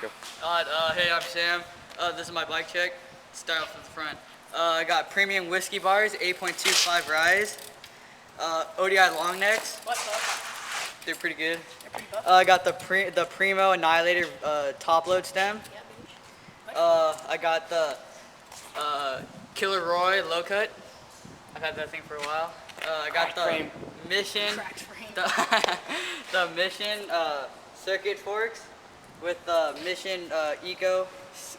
Go. Hey, I'm Sam. This is my bike check. Start off at the front. I got premium whiskey bars, 8.25 rise. ODI long necks. What's up? They're pretty good. They're pretty buff. I got the Primo Annihilator top load stem. Yeah, bitch. I got the Killer Roy low cut. I've had that thing for a while. I got the Mission, the Mission circuit forks with the Mission Eco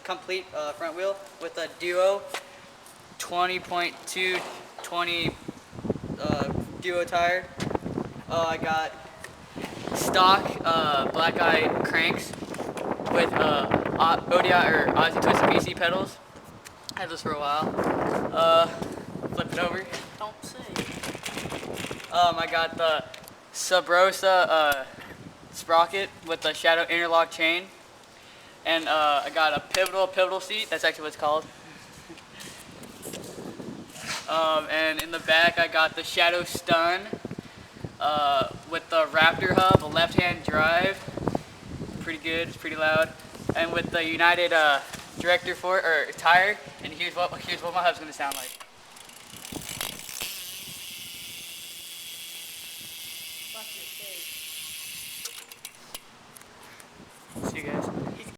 complete front wheel with a Duo 20.220 Duo tire. I got stock black eye cranks with ODI or Aussie Twisted PC pedals. Had this for a while. Flip it over. Don't say. I got the Subrosa sprocket with the Shadow interlock chain, and I got a pivotal seat. That's actually what it's called. And in the back, I got the Shadow Stun with the Raptor hub, a left-hand drive. Pretty good. It's pretty loud. And with the United director tire. And here's what my hub's gonna sound like.